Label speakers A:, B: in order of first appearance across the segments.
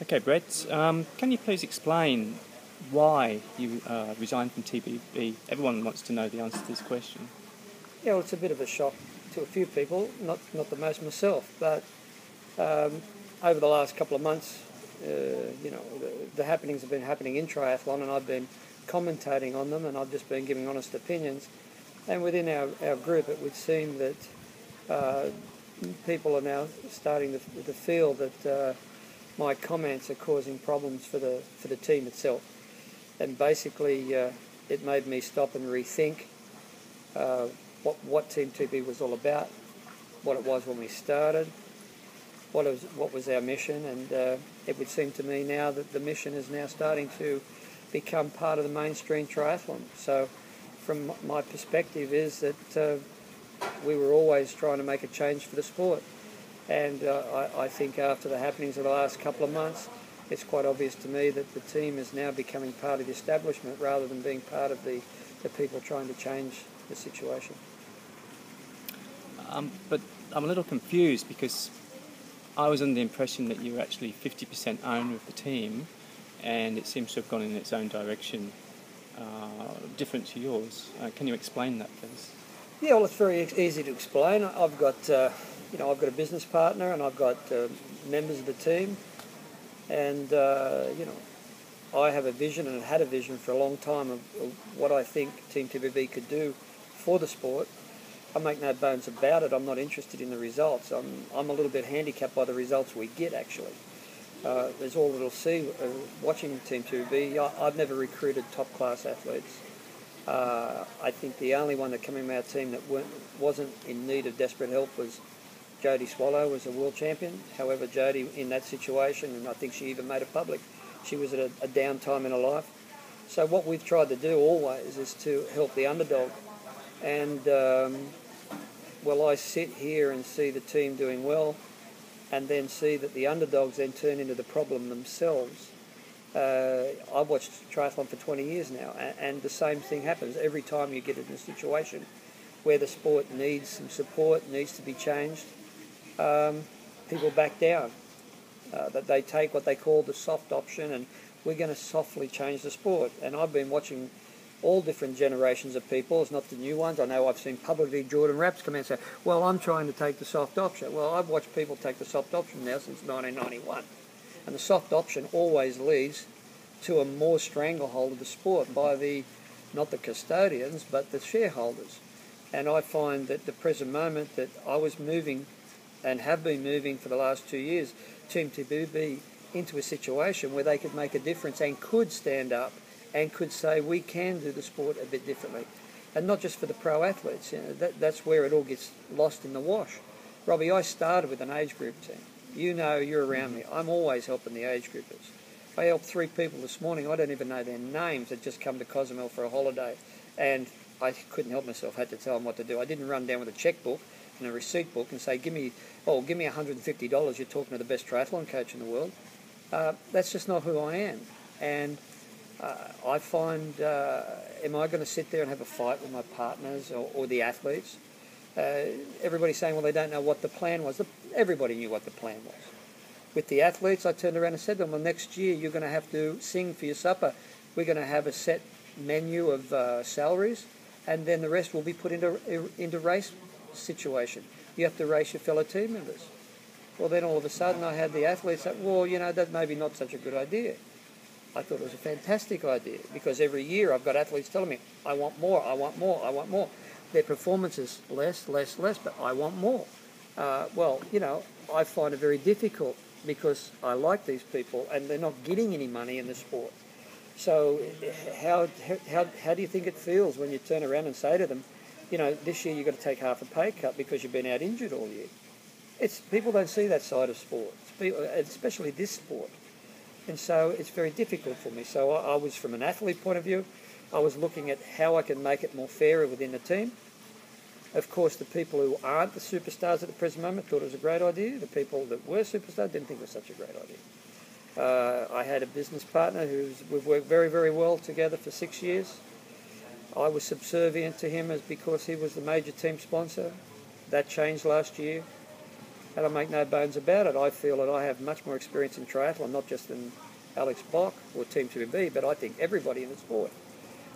A: Okay, Brett, can you please explain why you resigned from TBB? Everyone wants to know the answer to this question.
B: Yeah, well, it's a bit of a shock to a few people, not the most myself, but over the last couple of months, the happenings have been happening in triathlon, and I've been commentating on them, and I've just been giving honest opinions. And within our group, it would seem that people are now starting to feel that my comments are causing problems for the team itself. And basically, it made me stop and rethink what teamTBB was all about, what it was when we started, what was our mission, and it would seem to me now that the mission is now starting to become part of the mainstream triathlon. So from my perspective is that we were always trying to make a change for the sport. And I think after the happenings of the last couple of months, it's quite obvious to me that the team is now becoming part of the establishment rather than being part of the people trying to change the situation.
A: But I'm a little confused because I was under the impression that you were actually 50% owner of the team, and it seems to have gone in its own direction, different to yours. Can you explain that, please?
B: Yeah, well, it's very easy to explain. I've got I've got a business partner, and I've got members of the team, and I have a vision and have had a vision for a long time of what I think teamTBB could do for the sport. I make no bones about it. I'm not interested in the results. I'm a little bit handicapped by the results we get, actually. There's all that'll see watching teamTBB. I've never recruited top-class athletes. I think the only one that came in our team that wasn't in need of desperate help was Jodie Swallow, was a world champion. However, Jodie, in that situation, and I think she even made it public, she was at a down time in her life. So what we've tried to do always is to help the underdog. And I sit here and see the team doing well, and then see that the underdogs then turn into the problem themselves. I've watched triathlon for 20 years now, and the same thing happens every time you get in a situation where the sport needs some support, needs to be changed. People back down, that they take what they call the soft option, and we're going to softly change the sport. And I've been watching all different generations of people. It's not the new ones. I know I've seen publicly Jordan Rapps come out and say, well, I'm trying to take the soft option. Well, I've watched people take the soft option now since 1991. And the soft option always leads to a more stranglehold of the sport by not the custodians, but the shareholders. And I find that the present moment that I was moving and have been moving for the last 2 years, teamTBB into a situation where they could make a difference and could stand up and could say we can do the sport a bit differently. And not just for the pro athletes. That's where it all gets lost in the wash. Robbie, I started with an age group team. You're around me. I'm always helping the age groupers. I helped 3 people this morning. I don't even know their names. They'd just come to Cozumel for a holiday. And I couldn't help myself. I had to tell them what to do. I didn't run down with a checkbook and a receipt book and say, give me $150. You're talking to the best triathlon coach in the world. That's just not who I am. And I find, am I going to sit there and have a fight with my partners or the athletes? Everybody's saying, well, they don't know what the plan was. Everybody knew what the plan was. With the athletes, I turned around and said to them, well, next year you're going to have to sing for your supper. We're going to have a set menu of salaries, and then the rest will be put into race situation. You have to race your fellow team members. Well, then all of a sudden I had the athletes say, well, that may be not such a good idea. I thought it was a fantastic idea, because every year I've got athletes telling me, I want more, I want more, I want more. Their performance is less, but I want more. I find it very difficult because I like these people and they're not getting any money in the sport. So how do you think it feels when you turn around and say to them, this year you've got to take half a pay cut because you've been out injured all year? People don't see that side of sport, especially this sport. And so it's very difficult for me. So I was, from an athlete point of view, I was looking at how I can make it more fairer within the team. Of course, the people who aren't the superstars at the present moment thought it was a great idea. The people that were superstars didn't think it was such a great idea. I had a business partner we've worked very, very well together for 6 years. I was subservient to him because he was the major team sponsor. That changed last year. And I make no bones about it. I feel that I have much more experience in triathlon, not just than Alex Bock or teamTBB, but I think everybody in the sport.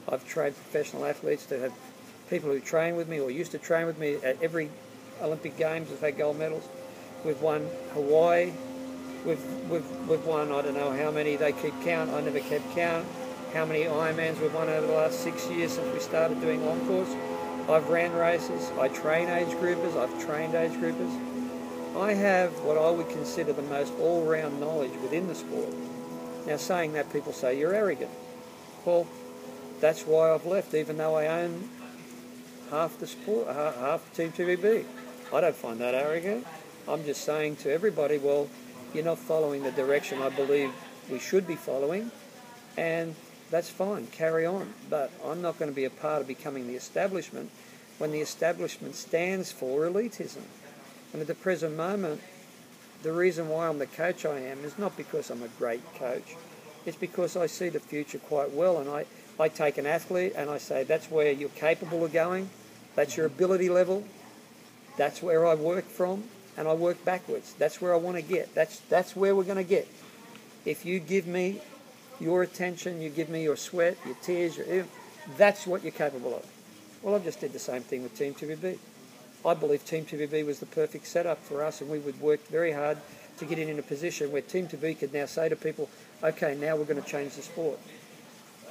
B: I've trained professional athletes to have people who train with me or used to train with me at every Olympic Games have had gold medals. We've won Hawaii. We've won, I don't know how many, they keep count, I never kept count, how many Ironmans we've won over the last 6 years since we started doing long course. I've ran races, I train age groupers, I've trained age groupers. I have what I would consider the most all-round knowledge within the sport. Now, saying that, people say you're arrogant. Well, that's why I've left, even though I own half the sport, half teamTBB. I don't find that arrogant. I'm just saying to everybody, well, you're not following the direction I believe we should be following, and that's fine, carry on. But I'm not going to be a part of becoming the establishment when the establishment stands for elitism. And at the present moment, the reason why I'm the coach I am is not because I'm a great coach. It's because I see the future quite well, and I take an athlete and I say, that's where you're capable of going, that's your ability level, that's where I work from, and I work backwards. That's where I want to get. That's where we're going to get. If you give me your attention, you give me your sweat, your tears, that's what you're capable of. Well, I just did the same thing with teamTBB. I believe teamTBB was the perfect setup for us, and we would work very hard to get in a position where teamTBB could now say to people, okay, now we're going to change the sport.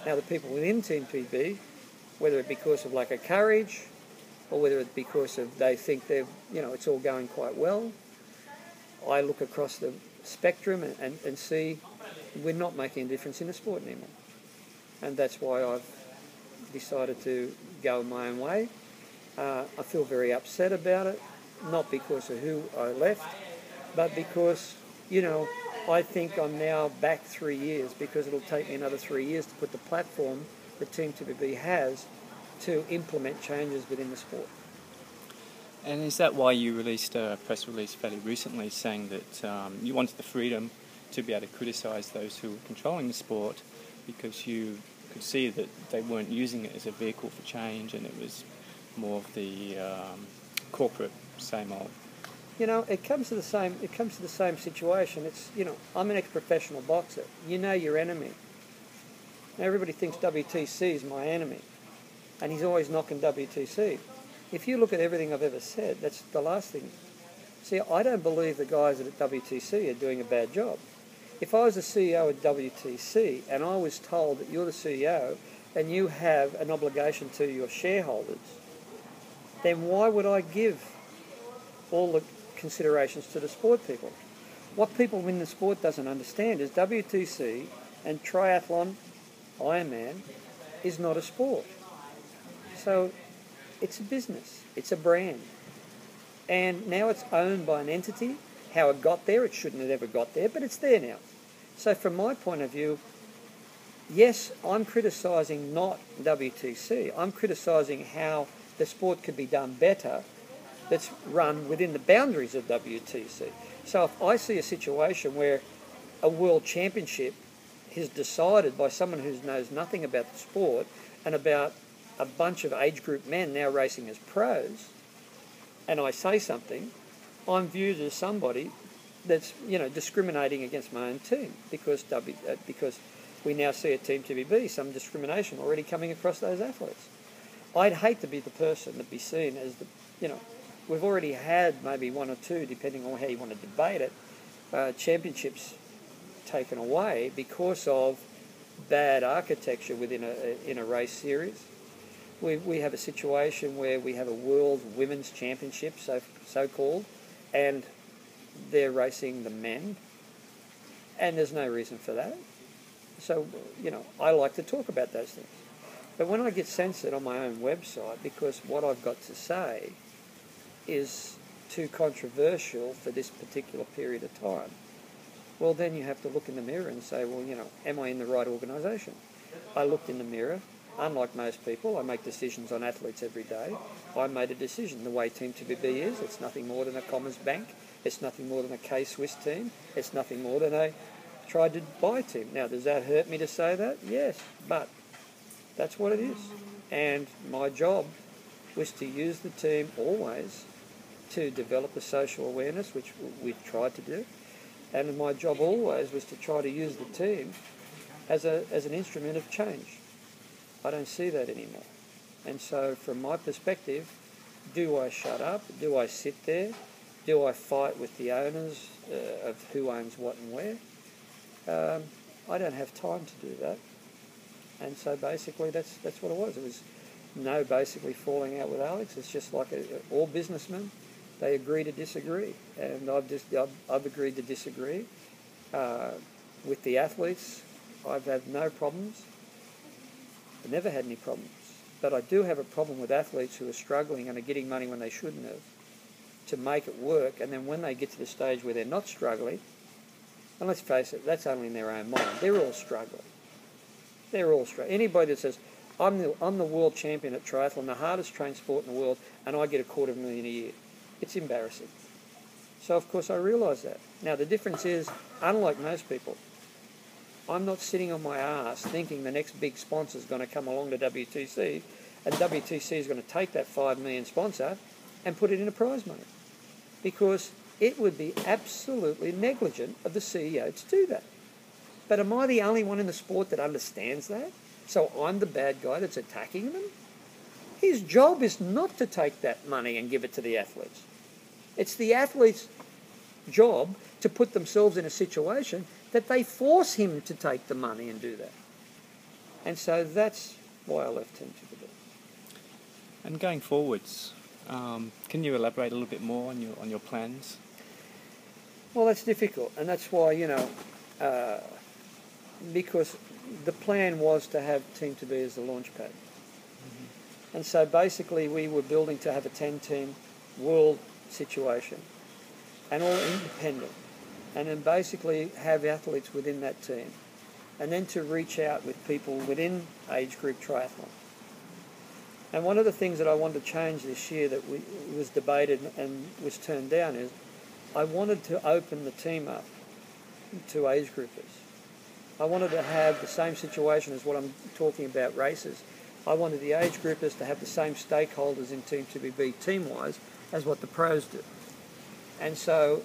B: Now the people within teamTBB, whether it be because of lack of courage, or whether it's because of they think it's all going quite well, I look across the spectrum and see we're not making a difference in the sport anymore. And that's why I've decided to go my own way. I feel very upset about it, not because of who I left, but because, I think I'm now back 3 years, because it'll take me another 3 years to put the platform that teamTBB has to implement changes within the sport.
A: And is that why you released a press release fairly recently saying that you wanted the freedom to be able to criticise those who were controlling the sport, because you could see that they weren't using it as a vehicle for change, and it was more of the corporate same old?
B: It comes to the same situation. It's, I'm an ex-professional boxer. You know your enemy. Now everybody thinks WTC is my enemy, and he's always knocking WTC. If you look at everything I've ever said, that's the last thing. See, I don't believe the guys at WTC are doing a bad job. If I was the CEO at WTC and I was told that you're the CEO and you have an obligation to your shareholders, then why would I give all the considerations to the sport people? What people in the sport doesn't understand is WTC and triathlon, Ironman, is not a sport. So it's a business, it's a brand. And now it's owned by an entity. How it got there, it shouldn't have ever got there, but it's there now. So from my point of view, yes, I'm criticising not WTC. I'm criticising how the sport could be done better that's run within the boundaries of WTC. So if I see a situation where a world championship is decided by someone who knows nothing about the sport and about a bunch of age group men now racing as pros, and I say something, I'm viewed as somebody that's discriminating against my own team because we now see at teamTBB some discrimination already coming across those athletes. I'd hate to be the person that be seen as we've already had maybe one or two, depending on how you want to debate it, championships taken away because of bad architecture within a race series. We have a situation where we have a world women's championship, so-called, and they're racing the men, and there's no reason for that. So, I like to talk about those things. But when I get censored on my own website because what I've got to say is too controversial for this particular period of time, well, then you have to look in the mirror and say, well, am I in the right organisation? I looked in the mirror. Unlike most people, I make decisions on athletes every day. I made a decision. The way teamTBB is, it's nothing more than a Commerce Bank. It's nothing more than a K-Swiss team. It's nothing more than a tried to buy team. Now, does that hurt me to say that? Yes, but that's what it is. And my job was to use the team always to develop a social awareness, which we've tried to do. And my job always was to try to use the team as an instrument of change. I don't see that anymore. And so from my perspective, do I shut up? Do I sit there? Do I fight with the owners of who owns what and where? I don't have time to do that. And so basically that's what it was. It was no basically falling out with Alex. It's just like all businessmen, they agree to disagree. And I've agreed to disagree. With the athletes, I've had no problems. I've never had any problems. But I do have a problem with athletes who are struggling and are getting money when they shouldn't have to make it work. And then when they get to the stage where they're not struggling, and let's face it, that's only in their own mind. They're all struggling. They're all struggling. Anybody that says, I'm the world champion at triathlon, the hardest trained sport in the world, and I get $250,000 a year, it's embarrassing. So, of course, I realise that. Now, the difference is, unlike most people, I'm not sitting on my ass thinking the next big sponsor is going to come along to WTC, and WTC is going to take that $5 million sponsor and put it into prize money. Because it would be absolutely negligent of the CEO to do that. But am I the only one in the sport that understands that? So I'm the bad guy that's attacking them? His job is not to take that money and give it to the athletes. It's the athletes' job to put themselves in a situation that they force him to take the money and do that. And so that's why I left teamTBB.
A: And going forwards, can you elaborate a little bit more on your plans?
B: Well, that's difficult, and that's why, because the plan was to have teamTBB as the launch pad. Mm-hmm. And so basically we were building to have a 10-team world situation, and all independent, and then basically have athletes within that team, and then to reach out with people within age group triathlon. And one of the things that I wanted to change this year that was debated and was turned down is I wanted to open the team up to age groupers. I wanted to have the same situation as what I'm talking about races. I wanted the age groupers to have the same stakeholders in teamTBB team-wise as what the pros do. And so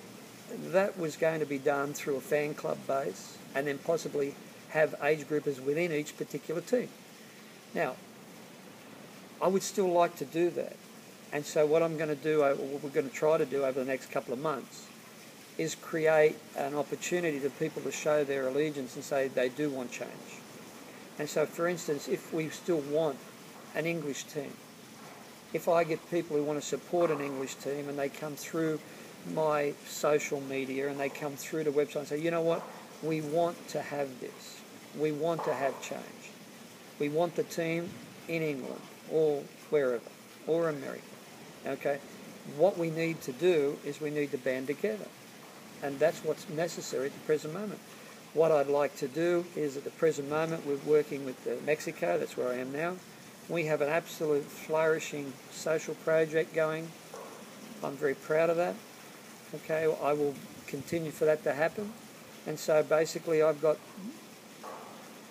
B: that was going to be done through a fan club base and then possibly have age groupers within each particular team. Now, I would still like to do that. And so what I'm going to do, what we're going to try to do over the next couple of months, is create an opportunity for people to show their allegiance and say they do want change. And so, for instance, if we still want an English team, if I get people who want to support an English team and they come through my social media and they come through the website and say, you know what, we want to have this. We want to have change. We want the team in England or wherever, or America. Okay? What we need to do is we need to band together. And that's what's necessary at the present moment. What I'd like to do is at the present moment we're working with Mexico, that's where I am now. We have an absolute flourishing social project going. I'm very proud of that. Okay, I will continue for that to happen. And so basically I've got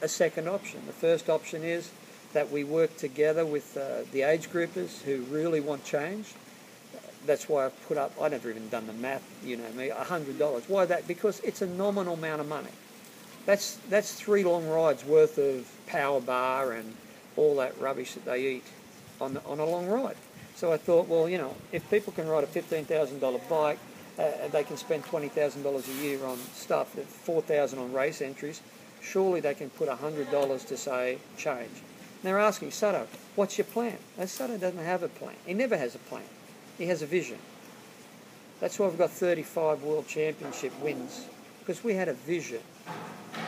B: a second option. The first option is that we work together with the age groupers who really want change. That's why I've put up, I've never even done the math, you know me, $100. Why that? Because it's a nominal amount of money. That's 3 long rides worth of power bar and all that rubbish that they eat on a long ride. So I thought, well, you know, if people can ride a $15,000 bike, they can spend $20,000 a year on stuff, $4,000 on race entries, surely they can put $100 to say change. And they're asking, Sutto, what's your plan? And Sutto doesn't have a plan. He never has a plan. He has a vision. That's why we've got 35 World Championship wins, because we had a vision.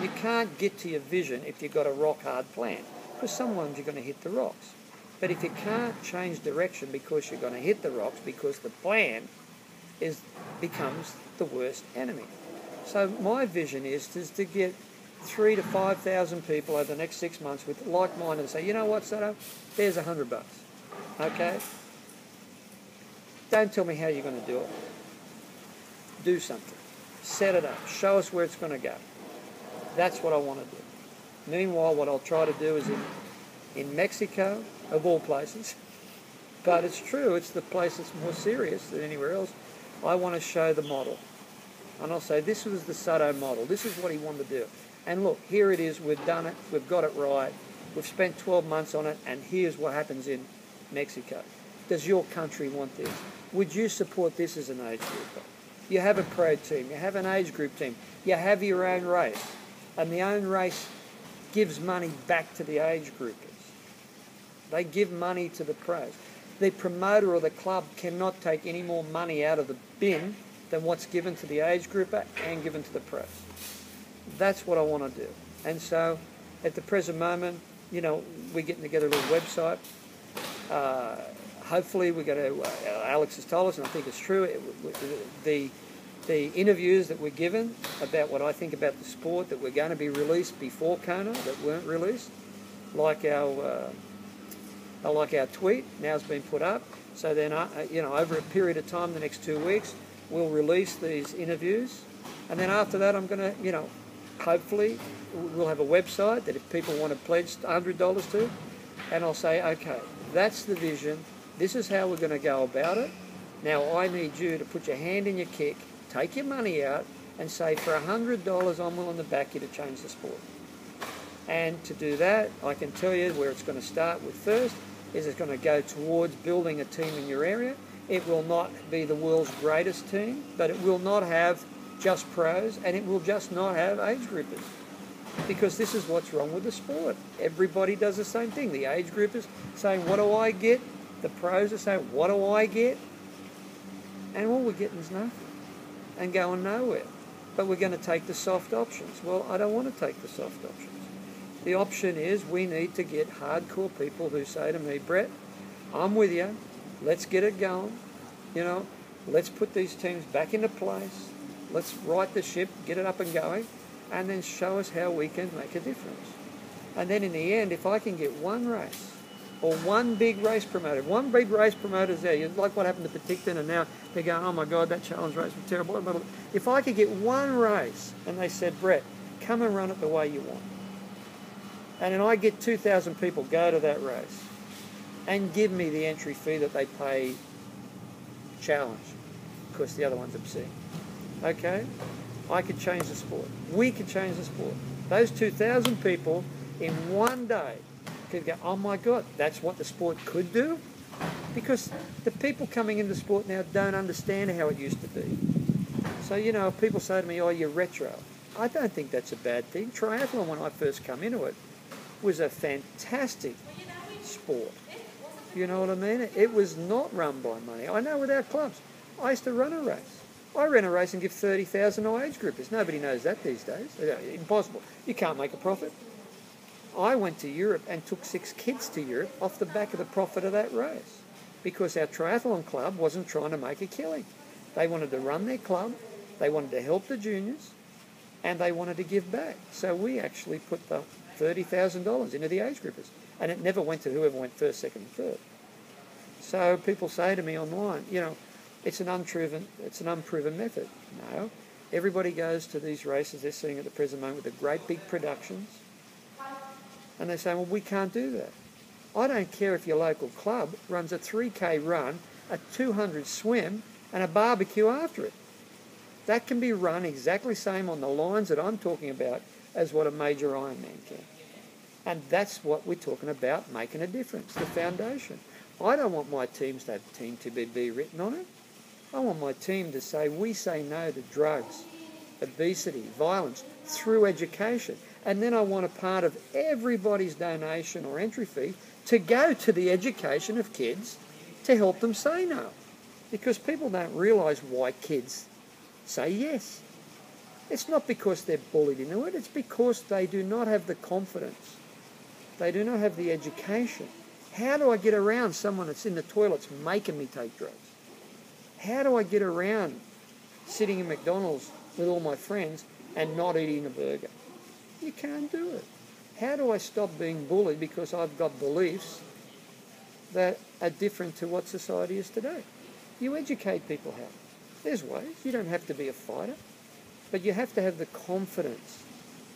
B: You can't get to your vision if you've got a rock-hard plan, because sometimes you're going to hit the rocks. But if you can't change direction because you're going to hit the rocks, because the plan becomes the worst enemy. So my vision is to get 3,000 to 5,000 people over the next 6 months with like-minded and say, you know what, Sutto, there's $100. Okay? Don't tell me how you're going to do it. Do something. Set it up. Show us where it's going to go. That's what I want to do. Meanwhile, what I'll try to do is in Mexico, of all places, but it's true. It's the place that's more serious than anywhere else. I want to show the model. And I'll say, this was the Sutton model. This is what he wanted to do. And look, here it is. We've done it. We've got it right. We've spent 12 months on it, and here's what happens in Mexico. Does your country want this? Would you support this as an age group? You have a pro team. You have an age group team. You have your own race. And the own race gives money back to the age groupers. They give money to the pros. The promoter or the club cannot take any more money out of the bin than what's given to the age grouper and given to the pros. That's what I want to do. And so, at the present moment, we're getting together a little website. Hopefully we're going to, Alex has told us, and I think it's true, the interviews that we're given about what I think about the sport that we're going to be released before Kona, that weren't released, like our tweet now has been put up. So then, over a period of time, the next 2 weeks, we'll release these interviews. And then after that, I'm going to, hopefully, we'll have a website that if people want to pledge $100 to, and I'll say, okay, that's the vision. This is how we're going to go about it. Now, I need you to put your hand in your kick, take your money out, and say, for $100, I'm willing to back you to change the sport. And to do that, I can tell you where it's going to start with first, is it's going to go towards building a team in your area. It will not be the world's greatest team, but it will not have just pros, and it will just not have age groupers. Because this is what's wrong with the sport. Everybody does the same thing. The age groupers saying, what do I get? The pros are saying, what do I get? And all we're getting is nothing and going nowhere. But we're going to take the soft options. Well, I don't want to take the soft options. The option is we need to get hardcore people who say to me, Brett, I'm with you. Let's get it going. Let's put these teams back into place. Let's right the ship, get it up and going, and then show us how we can make a difference. And then in the end, if I can get one race, or one big race promoter, one big race promoter's there, like what happened to Penticton, and now they're going, oh my God, that challenge race was terrible. If I could get one race, and they said, Brett, come and run it the way you want, and then I get 2,000 people go to that race, and give me the entry fee that they pay challenge, because the other one's obscene. Okay? I could change the sport. We could change the sport. Those 2,000 people in one day could go, oh my God, that's what the sport could do? Because the people coming into the sport now don't understand how it used to be. So, if people say to me, oh, you're retro, I don't think that's a bad thing. Triathlon, when I first come into it, was a fantastic sport. You know what I mean? It was not run by money. I know with our clubs, I used to run a race. I ran a race and give 30,000 to age groupers. Nobody knows that these days. Impossible. You can't make a profit. I went to Europe and took 6 kids to Europe off the back of the profit of that race because our triathlon club wasn't trying to make a killing. They wanted to run their club, they wanted to help the juniors, and they wanted to give back. So we actually put the $30,000 into the age groupers, and it never went to whoever went first, second, and third. So people say to me online, it's an unproven method. No, everybody goes to these races they're seeing at the present moment with the great big productions, and they say, well, we can't do that. I don't care if your local club runs a 3K run, a 200 swim, and a barbecue after it. That can be run exactly the same on the lines that I'm talking about as what a major Ironman can. And that's what we're talking about, making a difference, the foundation. I don't want my teams to have teamTBB written on it. I want my team to say, we say no to drugs, obesity, violence, through education. And then I want a part of everybody's donation or entry fee to go to the education of kids to help them say no. Because people don't realise why kids say yes. It's not because they're bullied into it, it's because they do not have the confidence. They do not have the education. How do I get around someone that's in the toilets making me take drugs? How do I get around sitting in McDonald's with all my friends and not eating a burger? You can't do it. How do I stop being bullied because I've got beliefs that are different to what society is today? You educate people how. There's ways. You don't have to be a fighter, but you have to have the confidence.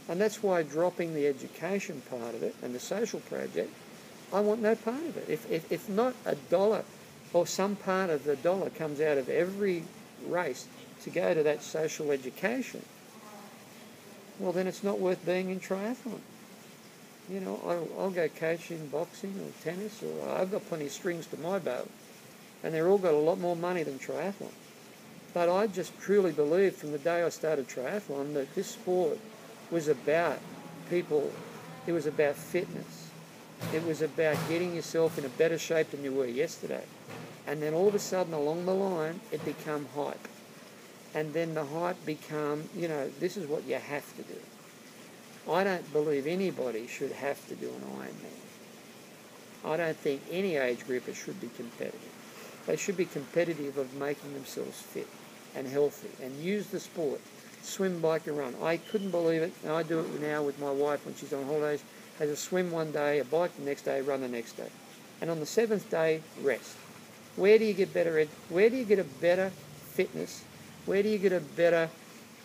B: And that's why dropping the education part of it and the social project, I want no part of it. If not $1 or some part of the dollar comes out of every race to go to that social education, well, then it's not worth being in triathlon. You know, I'll go coaching boxing or tennis, or I've got plenty of strings to my bow, and they're all got a lot more money than triathlon. But I just truly believe from the day I started triathlon that this sport was about people, it was about fitness. It was about getting yourself in a better shape than you were yesterday. And then all of a sudden along the line, it became hype. And then the hype become, you know, this is what you have to do. I don't believe anybody should have to do an Ironman. I don't think any age grouper should be competitive. They should be competitive of making themselves fit and healthy and use the sport. Swim, bike and run. I couldn't believe it, and I do it now with my wife when she's on holidays. Has a swim one day, a bike the next day, run the next day. And on the 7th day, rest. Where do you get better? Where do you get a better fitness? Where do you get a better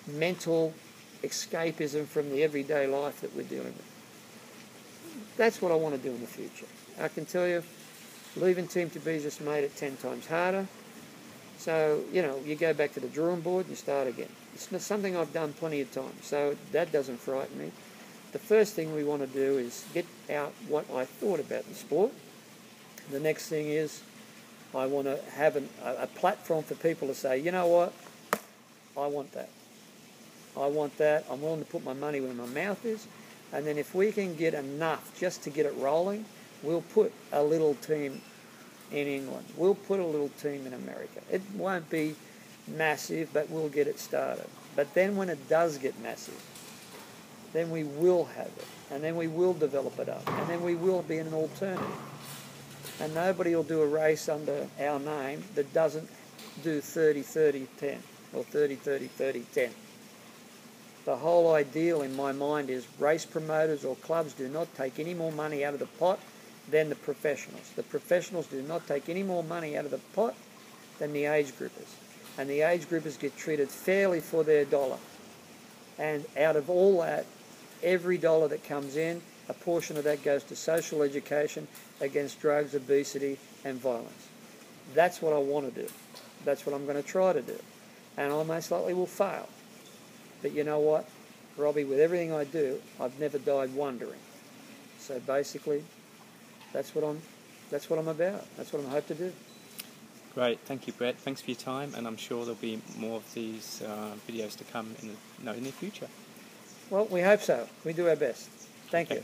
B: mental escapism from the everyday life that we're dealing with? That's what I want to do in the future. I can tell you, leaving teamTBB just made it 10 times harder. So, you know, you go back to the drawing board and you start again. It's not something I've done plenty of times, so that doesn't frighten me. The first thing we want to do is get out what I thought about the sport. The next thing is I want to have a platform for people to say, you know what, I want that. I want that. I'm willing to put my money where my mouth is. And then if we can get enough just to get it rolling, we'll put a little team in England. We'll put a little team in America. It won't be massive, but we'll get it started. But then when it does get massive, then we will have it. And then we will develop it up. And then we will be an alternative. And nobody will do a race under our name that doesn't do 30-30-10 or 30-30-30-10. The whole ideal in my mind is race promoters or clubs do not take any more money out of the pot than the professionals. The professionals do not take any more money out of the pot than the age groupers. And the age groupers get treated fairly for their dollar. And out of all that, every dollar that comes in, a portion of that goes to social education against drugs, obesity, and violence. That's what I want to do. That's what I'm going to try to do. And I most likely will fail. But you know what, Robbie, with everything I do, I've never died wondering. So basically, that's what I'm about. That's what I hope to do.
A: Great, thank you, Brett. Thanks for your time, and I'm sure there'll be more of these videos to come in the future.
B: Well, we hope so. We do our best. Thank you.